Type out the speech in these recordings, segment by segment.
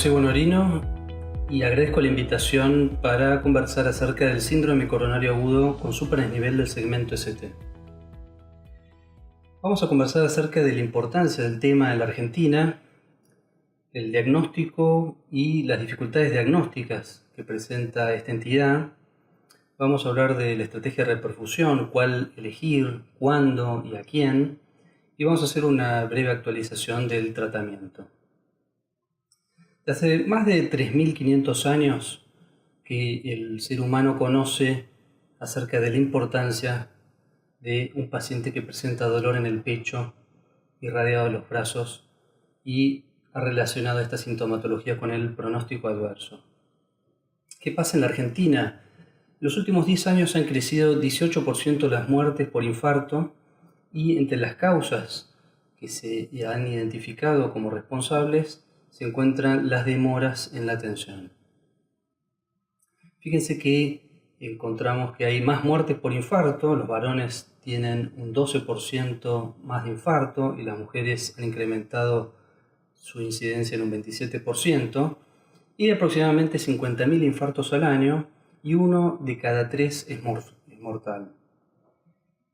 José Bonorino y agradezco la invitación para conversar acerca del síndrome coronario agudo con superdesnivel del segmento ST. Vamos a conversar acerca de la importancia del tema en la Argentina, el diagnóstico y las dificultades diagnósticas que presenta esta entidad. Vamos a hablar de la estrategia de reperfusión, cuál elegir, cuándo y a quién, y vamos a hacer una breve actualización del tratamiento. Hace más de 3.500 años que el ser humano conoce acerca de la importancia de un paciente que presenta dolor en el pecho, irradiado de los brazos, y ha relacionado esta sintomatología con el pronóstico adverso. ¿Qué pasa en la Argentina? En los últimos 10 años han crecido 18% las muertes por infarto, y entre las causas que se han identificado como responsables se encuentran las demoras en la atención. Fíjense que encontramos que hay más muertes por infarto, los varones tienen un 12% más de infarto y las mujeres han incrementado su incidencia en un 27%, y aproximadamente 50.000 infartos al año, y 1 de cada 3 es mortal.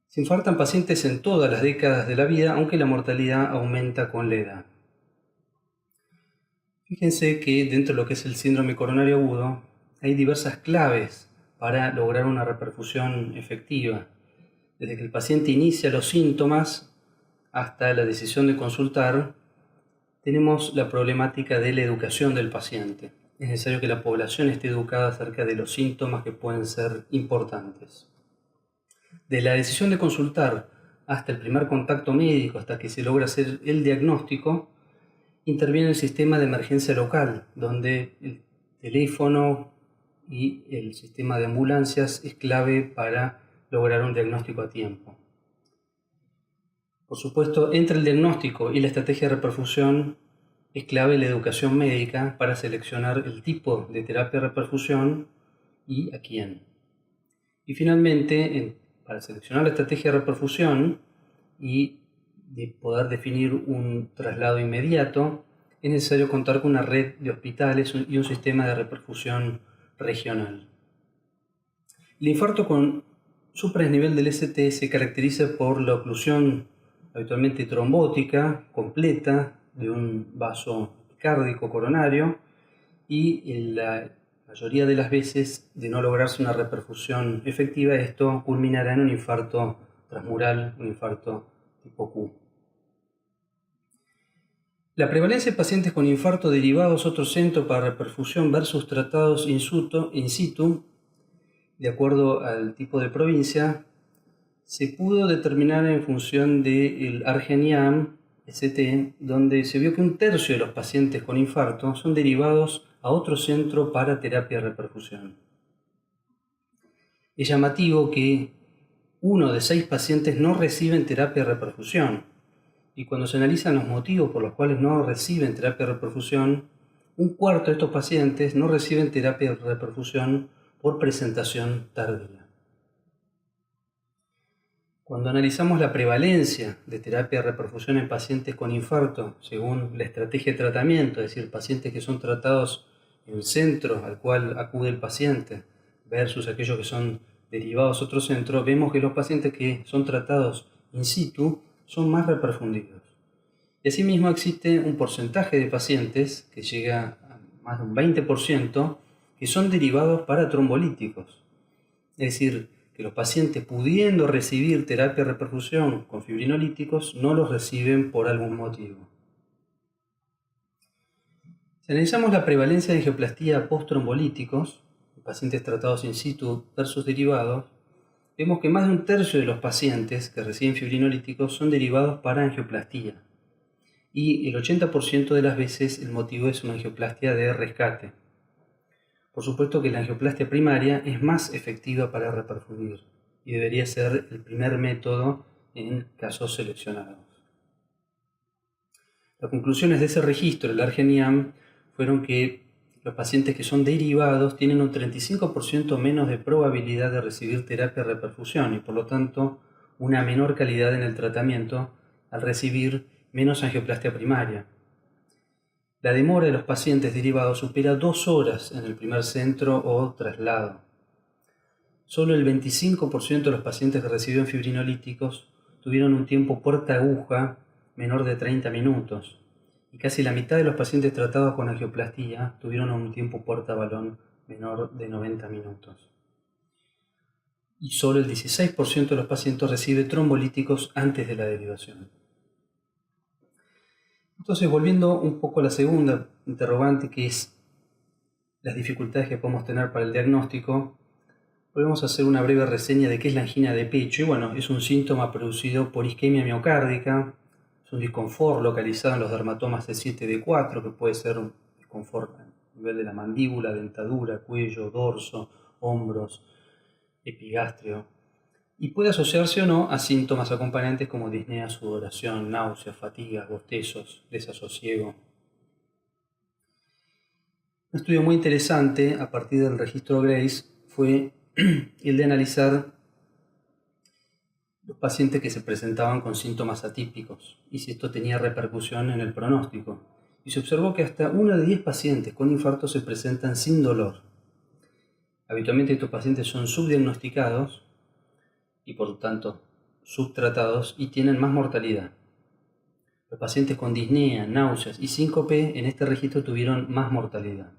Se infartan pacientes en todas las décadas de la vida, aunque la mortalidad aumenta con la edad. Fíjense que dentro de lo que es el síndrome coronario agudo hay diversas claves para lograr una reperfusión efectiva. Desde que el paciente inicia los síntomas hasta la decisión de consultar, tenemos la problemática de la educación del paciente. Es necesario que la población esté educada acerca de los síntomas que pueden ser importantes. De la decisión de consultar hasta el primer contacto médico, hasta que se logra hacer el diagnóstico, interviene el sistema de emergencia local, donde el teléfono y el sistema de ambulancias es clave para lograr un diagnóstico a tiempo. Por supuesto, entre el diagnóstico y la estrategia de reperfusión es clave la educación médica para seleccionar el tipo de terapia de reperfusión y a quién. Y finalmente, para seleccionar la estrategia de reperfusión y de poder definir un traslado inmediato, es necesario contar con una red de hospitales y un sistema de reperfusión regional. El infarto con supradesnivel del ST se caracteriza por la oclusión habitualmente trombótica completa de un vaso epicárdico coronario, y en la mayoría de las veces, de no lograrse una reperfusión efectiva, esto culminará en un infarto transmural, un infarto tipo Q. La prevalencia de pacientes con infarto derivados a otro centro para reperfusión versus tratados in situ, de acuerdo al tipo de provincia, se pudo determinar en función del Argeniam ST, donde se vio que 1/3 de los pacientes con infarto son derivados a otro centro para terapia de reperfusión. Es llamativo que 1 de 6 pacientes no reciben terapia de reperfusión, y cuando se analizan los motivos por los cuales no reciben terapia de reperfusión, 1/4 de estos pacientes no reciben terapia de reperfusión por presentación tardía. Cuando analizamos la prevalencia de terapia de reperfusión en pacientes con infarto según la estrategia de tratamiento, es decir, pacientes que son tratados en el centro al cual acude el paciente versus aquellos que son derivados a otro centro, vemos que los pacientes que son tratados in situ son más reperfundidos. Y asimismo existe un porcentaje de pacientes que llega a más de un 20% que son derivados para trombolíticos. Es decir, que los pacientes pudiendo recibir terapia de reperfusión con fibrinolíticos no los reciben por algún motivo. Si analizamos la prevalencia de angioplastía post-trombolíticos, pacientes tratados in situ versus derivados, vemos que más de 1/3 de los pacientes que reciben fibrinolíticos son derivados para angioplastía, y el 80% de las veces el motivo es una angioplastia de rescate. Por supuesto que la angioplastia primaria es más efectiva para reperfundir y debería ser el primer método en casos seleccionados. Las conclusiones de ese registro, el Argeniam, fueron que los pacientes que son derivados tienen un 35% menos de probabilidad de recibir terapia de reperfusión y por lo tanto una menor calidad en el tratamiento al recibir menos angioplastia primaria. La demora de los pacientes derivados supera 2 horas en el primer centro o traslado. Solo el 25% de los pacientes que recibieron fibrinolíticos tuvieron un tiempo puerta-aguja menor de 30 minutos. Y casi la mitad de los pacientes tratados con angioplastía tuvieron un tiempo puerta-balón menor de 90 minutos. Y solo el 16% de los pacientes recibe trombolíticos antes de la derivación. Entonces, volviendo un poco a la segunda interrogante, que es las dificultades que podemos tener para el diagnóstico, podemos hacer una breve reseña de qué es la angina de pecho. Y bueno, es un síntoma producido por isquemia miocárdica, es un disconfort localizado en los dermatomas C7-D4, que puede ser un disconfort a nivel de la mandíbula, dentadura, cuello, dorso, hombros, epigastrio, y puede asociarse o no a síntomas acompañantes como disnea, sudoración, náuseas, fatigas, bostezos, desasosiego. Un estudio muy interesante a partir del registro Grace fue el de analizar los pacientes que se presentaban con síntomas atípicos y si esto tenía repercusión en el pronóstico. Y se observó que hasta 1 de 10 pacientes con infarto se presentan sin dolor. Habitualmente estos pacientes son subdiagnosticados y por lo tanto subtratados y tienen más mortalidad. Los pacientes con disnea, náuseas y síncope en este registro tuvieron más mortalidad.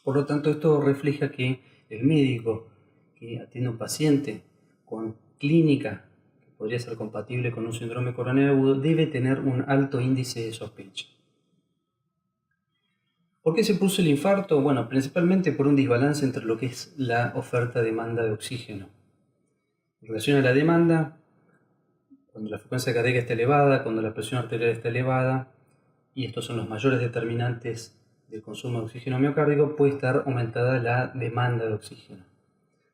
Por lo tanto, esto refleja que el médico que atiende a un paciente con clínica que podría ser compatible con un síndrome coronario agudo debe tener un alto índice de sospecha. ¿Por qué se produce el infarto? Bueno, principalmente por un desbalance entre lo que es la oferta-demanda de oxígeno. En relación a la demanda, cuando la frecuencia cardíaca está elevada, cuando la presión arterial está elevada, y estos son los mayores determinantes del consumo de oxígeno miocárdico, puede estar aumentada la demanda de oxígeno.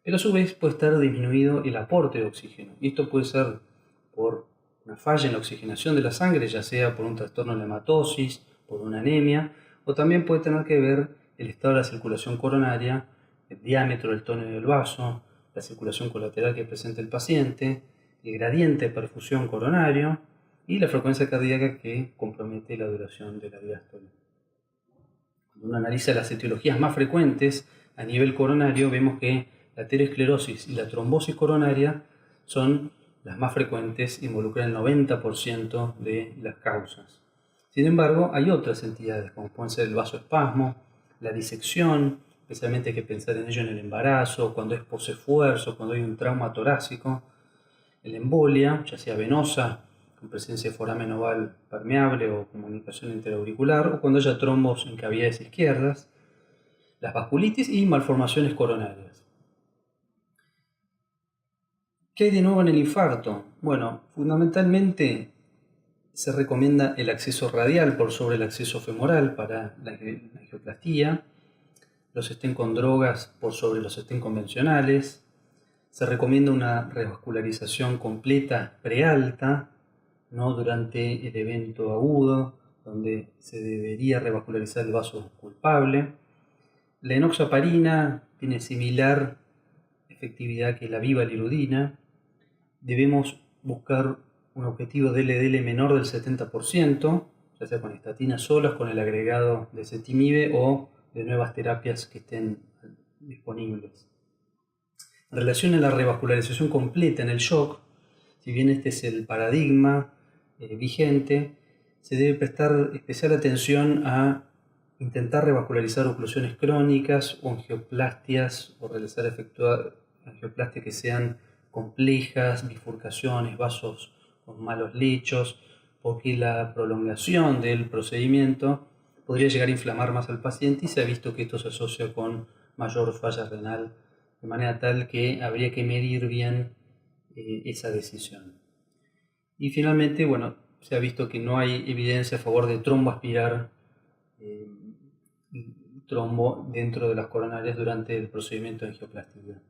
Pero a su vez puede estar disminuido el aporte de oxígeno. Y esto puede ser por una falla en la oxigenación de la sangre, ya sea por un trastorno de la hematosis, por una anemia, o también puede tener que ver el estado de la circulación coronaria, el diámetro del tónus del vaso, la circulación colateral que presenta el paciente, el gradiente de perfusión coronario y la frecuencia cardíaca que compromete la duración de la diástole. Cuando uno analiza las etiologías más frecuentes a nivel coronario, vemos que la aterosclerosis y la trombosis coronaria son las más frecuentes, involucran el 90% de las causas. Sin embargo, hay otras entidades, como pueden ser el vasoespasmo, la disección, especialmente hay que pensar en ello en el embarazo, cuando es posesfuerzo, cuando hay un trauma torácico, la embolia, ya sea venosa, con presencia de foramen oval permeable o comunicación interauricular, o cuando haya trombos en cavidades izquierdas, las vasculitis y malformaciones coronarias. ¿Qué hay de nuevo en el infarto? Bueno, fundamentalmente se recomienda el acceso radial por sobre el acceso femoral para la angioplastía, los stents con drogas por sobre los stents convencionales. Se recomienda una revascularización completa prealta, no durante el evento agudo, donde se debería revascularizar el vaso culpable. La enoxaparina tiene similar efectividad que la vivalirudina. Debemos buscar un objetivo de LDL menor del 70%, ya sea con estatinas solas, con el agregado de ezetimibe o de nuevas terapias que estén disponibles. En relación a la revascularización completa en el shock, si bien este es el paradigma vigente, se debe prestar especial atención a intentar revascularizar oclusiones crónicas o angioplastias o realizar angioplastias que sean complejas, bifurcaciones, vasos con malos lechos, porque la prolongación del procedimiento podría llegar a inflamar más al paciente y se ha visto que esto se asocia con mayor falla renal, de manera tal que habría que medir bien esa decisión. Y finalmente, bueno, se ha visto que no hay evidencia a favor de tromboaspirar trombo dentro de las coronarias durante el procedimiento de angioplástica.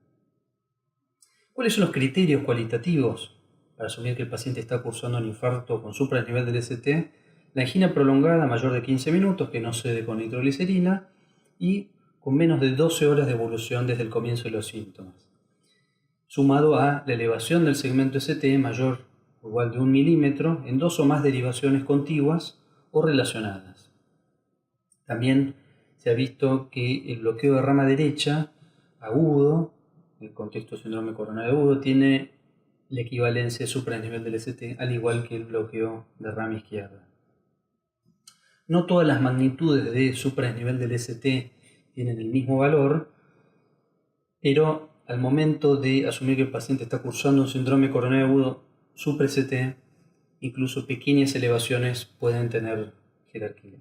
¿Cuáles son los criterios cualitativos para asumir que el paciente está cursando un infarto con supranivel del ST? La angina prolongada mayor de 15 minutos que no cede con nitroglicerina y con menos de 12 horas de evolución desde el comienzo de los síntomas, sumado a la elevación del segmento ST mayor o igual de 1 milímetro en 2 o más derivaciones contiguas o relacionadas. También se ha visto que el bloqueo de rama derecha agudo, en el contexto de síndrome coronario agudo, tiene la equivalencia supraesnivel del ST, al igual que el bloqueo de rama izquierda. No todas las magnitudes de supraesnivel del ST tienen el mismo valor, pero al momento de asumir que el paciente está cursando un síndrome coronario agudo supra-ST, incluso pequeñas elevaciones pueden tener jerarquía.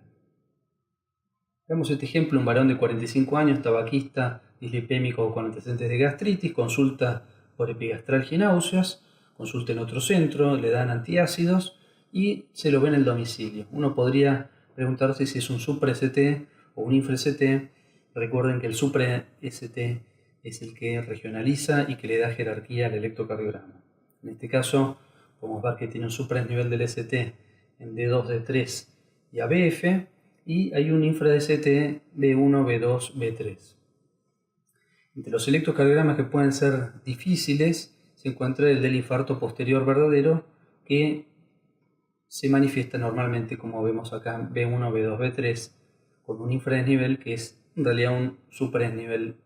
Veamos este ejemplo: un varón de 45 años, tabaquista, dislipémico con antecedentes de gastritis, consulta por epigastralgia y náuseas, consulta en otro centro, le dan antiácidos y se lo ve en el domicilio. Uno podría preguntarse si es un supra-ST o un infra-ST. Recuerden que el supra-ST es el que regionaliza y que le da jerarquía al electrocardiograma. En este caso, podemos ver que tiene un supraesnivel del ST en D2, D3 y ABF, y hay un infra-ST B1, B2, B3. Entre los electrocardiogramas que pueden ser difíciles se encuentra el del infarto posterior verdadero, que se manifiesta normalmente, como vemos acá, B1, B2, B3, con un infradesnivel que es en realidad un supraesnivel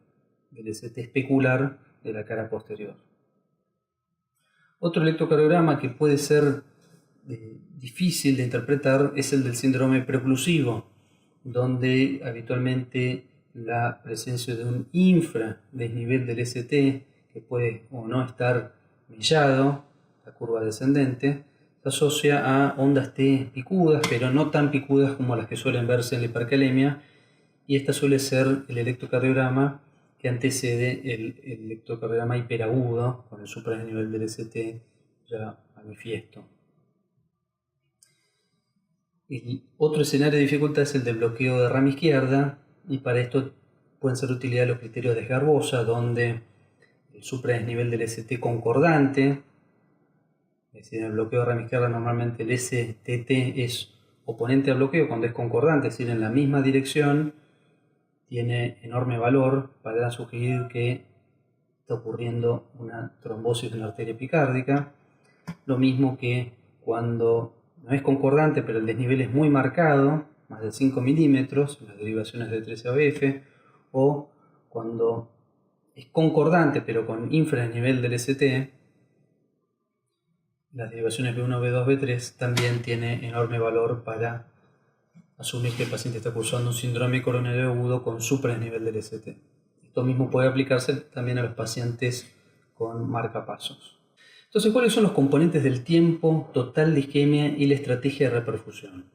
del ST especular de la cara posterior. Otro electrocardiograma que puede ser difícil de interpretar es el del síndrome preoclusivo, donde habitualmente la presencia de un infradesnivel del ST, que puede o no estar mellado, la curva descendente, se asocia a ondas T picudas, pero no tan picudas como las que suelen verse en la hipercalemia, y esta suele ser el electrocardiograma que antecede el electrocardiograma hiperagudo, con el supraesnivel del ST ya manifiesto. El otro escenario de dificultad es el del bloqueo de rama izquierda, y para esto pueden ser de utilidad los criterios de Sgarbossa, donde el supraesnivel del ST concordante, es decir, en el bloqueo de rama izquierda normalmente el STT es oponente al bloqueo cuando es concordante, es decir, en la misma dirección, tiene enorme valor para sugerir que está ocurriendo una trombosis de una arteria epicárdica. Lo mismo que cuando no es concordante, pero el desnivel es muy marcado, más de 5 milímetros, las derivaciones de 13 ABF, o cuando es concordante, pero con infradesnivel del ST, las derivaciones B1, B2, B3, también tiene enorme valor para asumir que el paciente está cursando un síndrome coronario agudo con supraesnivel del ST. Esto mismo puede aplicarse también a los pacientes con marcapasos. Entonces, ¿cuáles son los componentes del tiempo total de isquemia y la estrategia de reperfusión?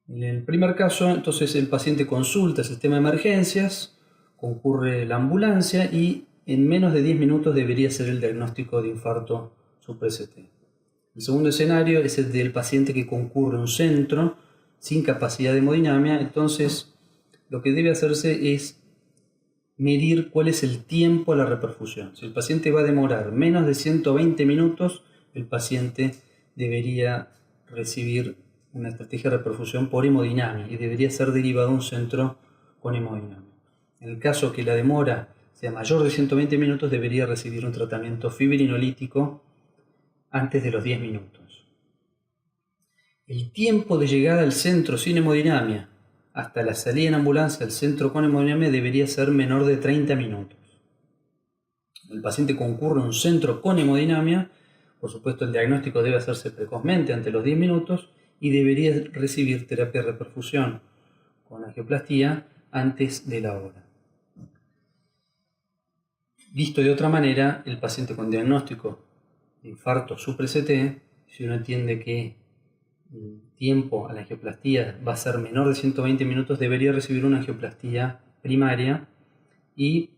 En el primer caso, entonces, el paciente consulta el sistema de emergencias, concurre la ambulancia y en menos de 10 minutos debería ser el diagnóstico de infarto supra-ST. El segundo escenario es el del paciente que concurre a un centro sin capacidad de hemodinamia. Entonces, lo que debe hacerse es medir cuál es el tiempo a la reperfusión. Si el paciente va a demorar menos de 120 minutos, el paciente debería recibir una estrategia de reperfusión por hemodinamia y debería ser derivado a un centro con hemodinamia. En el caso que la demora sea mayor de 120 minutos, debería recibir un tratamiento fibrinolítico antes de los 10 minutos. El tiempo de llegada al centro sin hemodinamia hasta la salida en ambulancia al centro con hemodinamia debería ser menor de 30 minutos. El paciente concurre a un centro con hemodinamia, por supuesto el diagnóstico debe hacerse precozmente ante los 10 minutos y debería recibir terapia de reperfusión con angioplastía antes de la hora. Visto de otra manera, el paciente con diagnóstico de infarto supra-ST, si uno entiende que el tiempo a la angioplastía va a ser menor de 120 minutos, debería recibir una angioplastía primaria y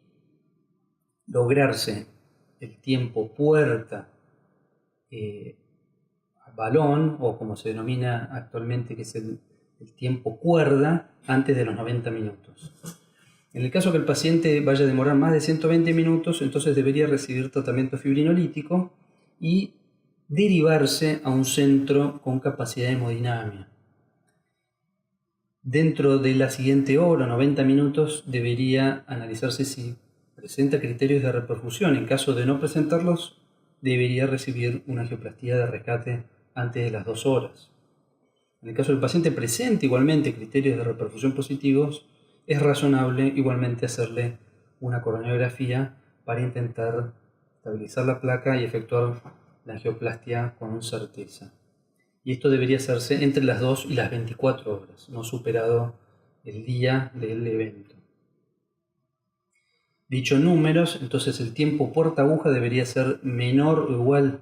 lograrse el tiempo puerta balón, o como se denomina actualmente, que es el tiempo cuerda, antes de los 90 minutos. En el caso que el paciente vaya a demorar más de 120 minutos, entonces debería recibir tratamiento fibrinolítico y derivarse a un centro con capacidad de hemodinamia. Dentro de la siguiente hora, 90 minutos, debería analizarse si presenta criterios de reperfusión. En caso de no presentarlos, debería recibir una angioplastía de rescate antes de las 2 horas. En el caso del paciente presente igualmente criterios de reperfusión positivos, es razonable igualmente hacerle una coronariografía para intentar estabilizar la placa y efectuar la angioplastia con certeza. Y esto debería hacerse entre las 2 y las 24 horas, no superado el día del evento. Dicho números, entonces el tiempo puerta aguja debería ser menor o igual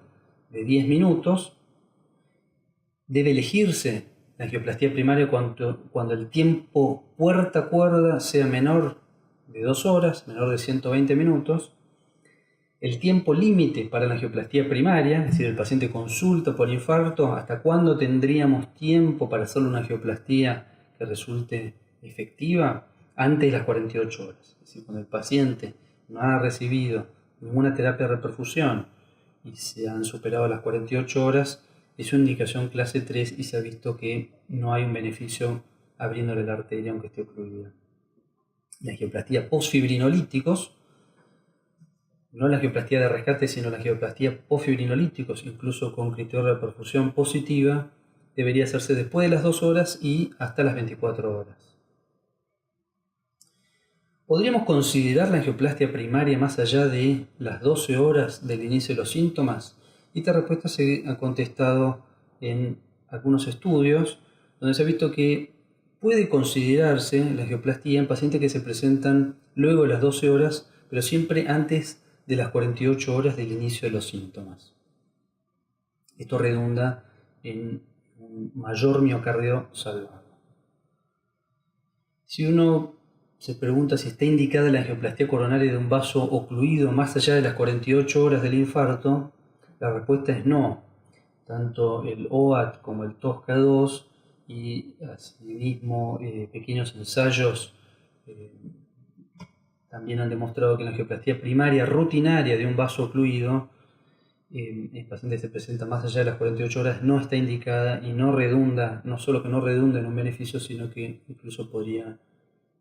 de 10 minutos. Debe elegirse la angioplastia primaria cuando el tiempo puerta cuerda sea menor de 2 horas, menor de 120 minutos. El tiempo límite para la angioplastia primaria, es decir, el paciente consulta por infarto, ¿hasta cuándo tendríamos tiempo para hacerle una angioplastia que resulte efectiva? Antes de las 48 horas. Es decir, cuando el paciente no ha recibido ninguna terapia de reperfusión y se han superado las 48 horas, es una indicación clase 3 y se ha visto que no hay un beneficio abriéndole la arteria aunque esté ocluida. La angioplastia postfibrinolíticos, no la angioplastia de rescate, sino la angioplastia postfibrinolíticos, incluso con criterio de reperfusión positiva, debería hacerse después de las 2 horas y hasta las 24 horas. ¿Podríamos considerar la angioplastia primaria más allá de las 12 horas del inicio de los síntomas? Y esta respuesta se ha contestado en algunos estudios donde se ha visto que puede considerarse la angioplastia en pacientes que se presentan luego de las 12 horas, pero siempre antes de las 48 horas del inicio de los síntomas. Esto redunda en un mayor miocardio salvado. Si uno se pregunta si está indicada la angioplastia coronaria de un vaso ocluido más allá de las 48 horas del infarto, la respuesta es no. Tanto el OAT como el TOSCA-2 y asimismo pequeños ensayos también han demostrado que la angioplastia primaria rutinaria de un vaso ocluido en pacientes que se presentan más allá de las 48 horas no está indicada y no redunda, no solo que no redunda en un beneficio, sino que incluso podría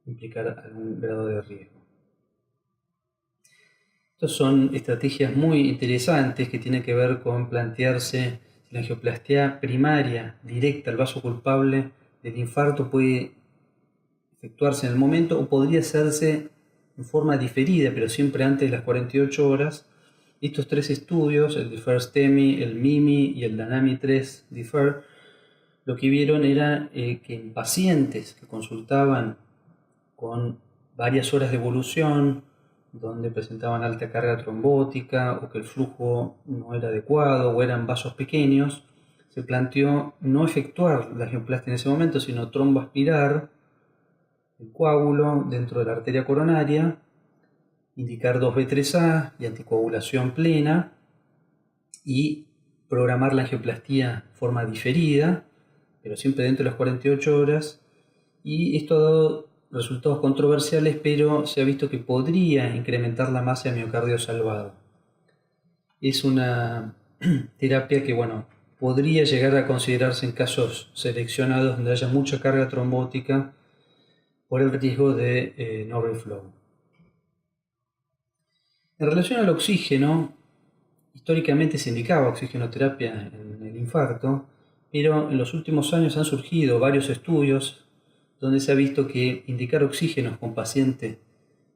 implicar algún grado de riesgo. Estas son estrategias muy interesantes que tienen que ver con plantearse si la angioplastia primaria directa al vaso culpable del infarto puede efectuarse en el momento o podría hacerse en forma diferida, pero siempre antes de las 48 horas. Estos tres estudios, el DEFER-STEMI, el MIMI y el DANAMI-3-DEFER, lo que vieron era que en pacientes que consultaban con varias horas de evolución, donde presentaban alta carga trombótica o que el flujo no era adecuado o eran vasos pequeños, se planteó no efectuar la angioplastia en ese momento, sino tromboaspirar el coágulo dentro de la arteria coronaria, indicar 2B3A y anticoagulación plena y programar la angioplastia de forma diferida, pero siempre dentro de las 48 horas. Y esto ha dado resultados controversiales, pero se ha visto que podría incrementar la masa de miocardio salvado. Es una terapia que, podría llegar a considerarse en casos seleccionados donde haya mucha carga trombótica por el riesgo de no reflow. En relación al oxígeno, históricamente se indicaba oxigenoterapia en el infarto, pero en los últimos años han surgido varios estudios donde se ha visto que indicar oxígenos con pacientes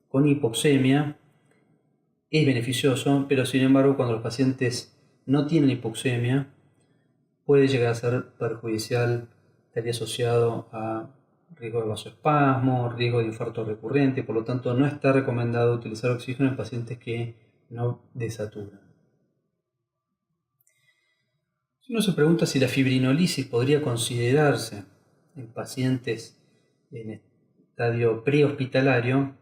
con hipoxemia es beneficioso, pero sin embargo cuando los pacientes no tienen hipoxemia puede llegar a ser perjudicial, estaría asociado a riesgo de vasoespasmo, riesgo de infarto recurrente, por lo tanto no está recomendado utilizar oxígeno en pacientes que no desaturan. Si uno se pregunta si la fibrinolisis podría considerarse en pacientes en estadio prehospitalario,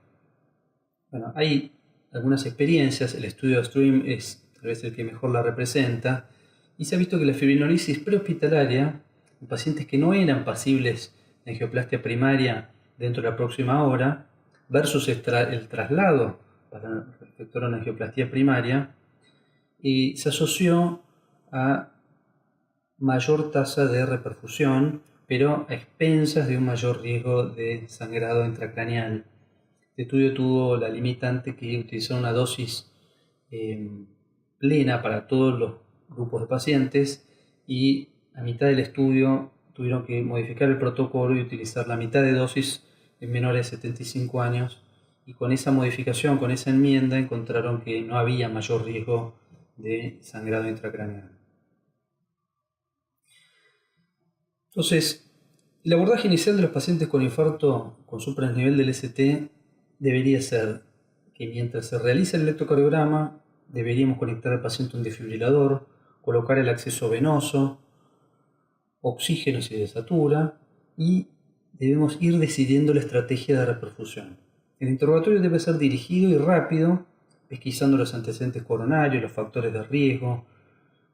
hay algunas experiencias, el estudio de STREAM es tal vez el que mejor la representa, y se ha visto que la fibrinolisis prehospitalaria en pacientes que no eran pasibles de angioplastia primaria dentro de la próxima hora versus el traslado para efectuar una angioplastia primaria se asoció a mayor tasa de reperfusión, pero a expensas de un mayor riesgo de sangrado intracraneal. Este estudio tuvo la limitante que utilizó una dosis plena para todos los grupos de pacientes y a mitad del estudio tuvieron que modificar el protocolo y utilizar la mitad de dosis en menores de 75 años, y con esa modificación, con esa enmienda, encontraron que no había mayor riesgo de sangrado intracraneal. Entonces, el abordaje inicial de los pacientes con infarto con supraesnivel del ST debería ser que mientras se realiza el electrocardiograma, deberíamos conectar al paciente a un desfibrilador, colocar el acceso venoso, oxígeno si desatura, y debemos ir decidiendo la estrategia de reperfusión. El interrogatorio debe ser dirigido y rápido, pesquisando los antecedentes coronarios, los factores de riesgo,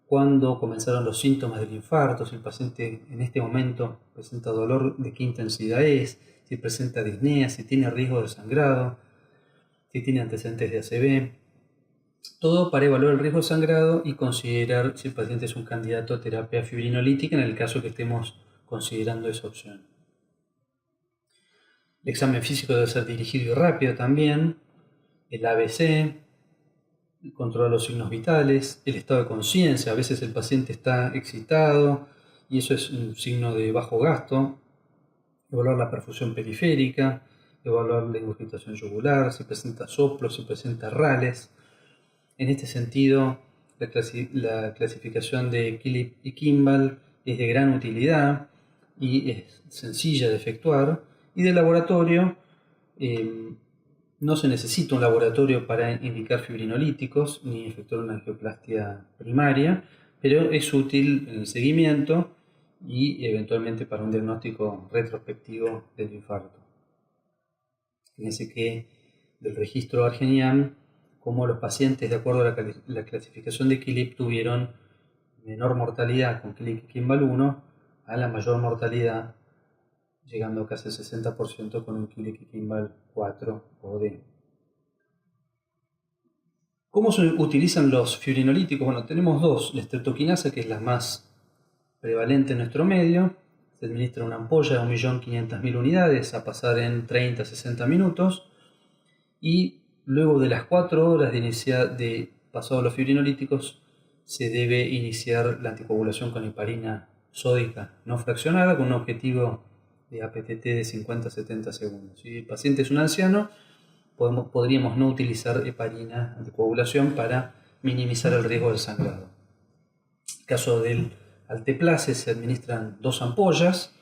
cuándo comenzaron los síntomas del infarto, si el paciente en este momento presenta dolor, de qué intensidad es, si presenta disnea, si tiene riesgo de sangrado, si tiene antecedentes de ACV. Todo para evaluar el riesgo de sangrado y considerar si el paciente es un candidato a terapia fibrinolítica en el caso que estemos considerando esa opción. El examen físico debe ser dirigido y rápido también, el ABC, el control de los signos vitales, el estado de conciencia. A veces el paciente está excitado y eso es un signo de bajo gasto. Evaluar la perfusión periférica, evaluar la ingurgitación yugular, si presenta soplo, si presenta rales. En este sentido, la clasificación de Killip y Kimball es de gran utilidad y es sencilla de efectuar. Y de laboratorio, no se necesita un laboratorio para indicar fibrinolíticos ni efectuar una angioplastia primaria, pero es útil en el seguimiento y eventualmente para un diagnóstico retrospectivo del infarto. Fíjense que del registro Argenian, como los pacientes de acuerdo a la clasificación de Killip tuvieron menor mortalidad con Killip y Kimball 1 a la mayor mortalidad, llegando casi al 60% con un Killip y Kimball 4 o D. ¿Cómo se utilizan los fibrinolíticos? Bueno, tenemos dos. La estreptoquinasa, que es la más prevalente en nuestro medio, se administra una ampolla de 1.500.000 unidades a pasar en 30 a 60 minutos, y luego de las 4 horas de pasado los fibrinolíticos se debe iniciar la anticoagulación con heparina sódica no fraccionada con un objetivo de APTT de 50 a 70 segundos. Si el paciente es un anciano, podríamos no utilizar heparina anticoagulación para minimizar el riesgo del sangrado. En el caso del alteplase se administran 2 ampollas,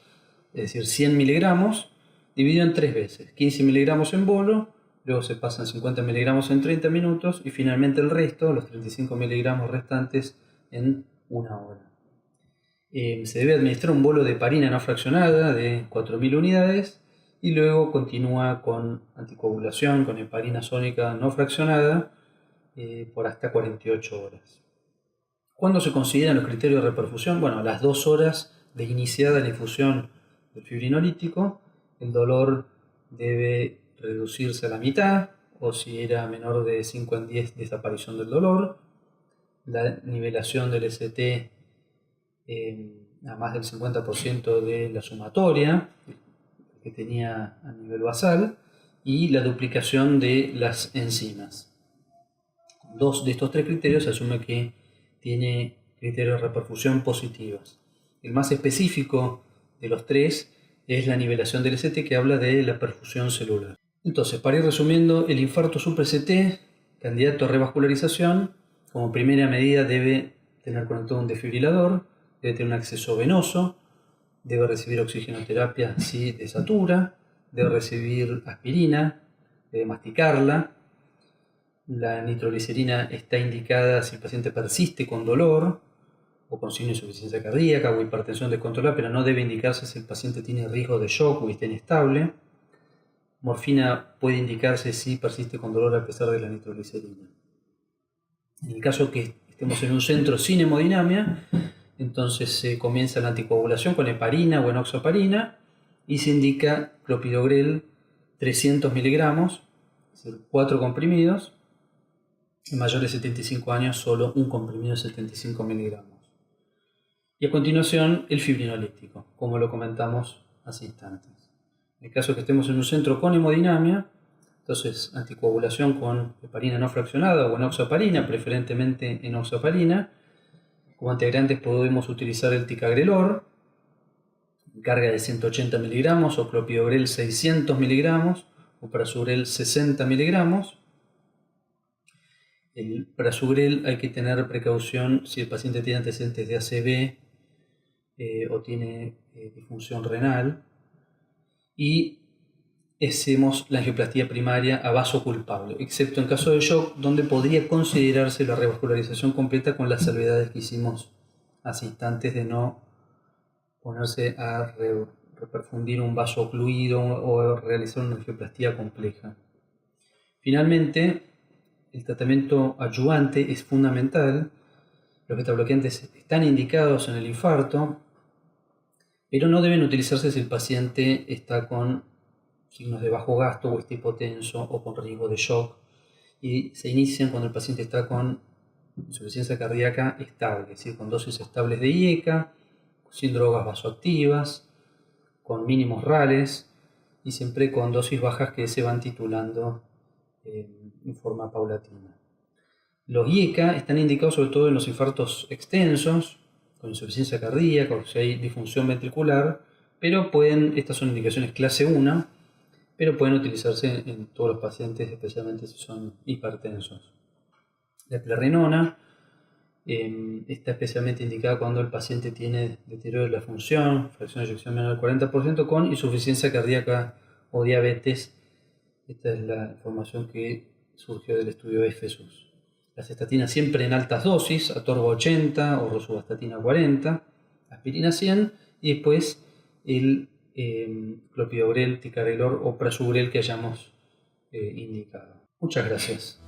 es decir, 100 miligramos, dividido en 3 veces, 15 miligramos en bolo, luego se pasan 50 miligramos en 30 minutos y finalmente el resto, los 35 miligramos restantes, en 1 hora. Se debe administrar un bolo de heparina no fraccionada de 4.000 unidades y luego continúa con anticoagulación con heparina sódica no fraccionada por hasta 48 horas. ¿Cuándo se consideran los criterios de reperfusión? Bueno, a las 2 horas de iniciada la infusión del fibrinolítico, el dolor debe reducirse a la mitad, o si era menor de 5 en 10, desaparición del dolor. La nivelación del ST a más del 50% de la sumatoria que tenía a nivel basal, y la duplicación de las enzimas. Dos de estos 3 criterios se asume que tiene criterios de reperfusión positivos. El más específico de los 3 es la nivelación del ST, que habla de la perfusión celular. Entonces, para ir resumiendo, el infarto supra-ST, candidato a revascularización, como primera medida debe tener conectado un desfibrilador, debe tener un acceso venoso, debe recibir oxigenoterapia si desatura, debe recibir aspirina, debe masticarla. La nitroglicerina está indicada si el paciente persiste con dolor o con signo de insuficiencia cardíaca o hipertensión descontrolada, pero no debe indicarse si el paciente tiene riesgo de shock o está inestable. Morfina puede indicarse si persiste con dolor a pesar de la nitroglicerina. En el caso que estemos en un centro sin hemodinamia, entonces se comienza la anticoagulación con heparina o enoxaparina y se indica clopidogrel 300 miligramos, es decir, 4 comprimidos. En mayores de 75 años, solo un comprimido de 75 miligramos. Y a continuación, el fibrinolítico, como lo comentamos hace instantes. En el caso que estemos en un centro con hemodinamia, entonces anticoagulación con heparina no fraccionada o enoxaparina, preferentemente enoxaparina. Como integrantes podemos utilizar el ticagrelor, carga de 180 miligramos, o clopidogrel 600 miligramos, o prasugrel 60 miligramos. El prasugrel hay que tener precaución si el paciente tiene antecedentes de ACV o tiene disfunción renal, y hacemos la angioplastía primaria a vaso culpable, excepto en caso de shock, donde podría considerarse la revascularización completa con las salvedades que hicimos hace instantes de no ponerse a reperfundir un vaso ocluido o realizar una angioplastía compleja. Finalmente, el tratamiento adyuvante es fundamental. Los betabloqueantes están indicados en el infarto, pero no deben utilizarse si el paciente está con signos de bajo gasto o está hipotenso o con riesgo de shock, y se inician cuando el paciente está con insuficiencia cardíaca estable, es decir, con dosis estables de IECA, sin drogas vasoactivas, con mínimos RALes y siempre con dosis bajas que se van titulando en forma paulatina. Los IECA están indicados sobre todo en los infartos extensos, con insuficiencia cardíaca o si hay disfunción ventricular, pero estas son indicaciones clase 1, pero pueden utilizarse en todos los pacientes, especialmente si son hipertensos. La eplerenona está especialmente indicada cuando el paciente tiene deterioro de la función, fracción de eyección menor del 40%, con insuficiencia cardíaca o diabetes. Esta es la información que surgió del estudio EFESUS. Las estatinas siempre en altas dosis, atorva 80 o rosuvastatina 40, aspirina 100, y después el clopidogrel, ticagrelor o prasugrel que hayamos indicado. Muchas gracias.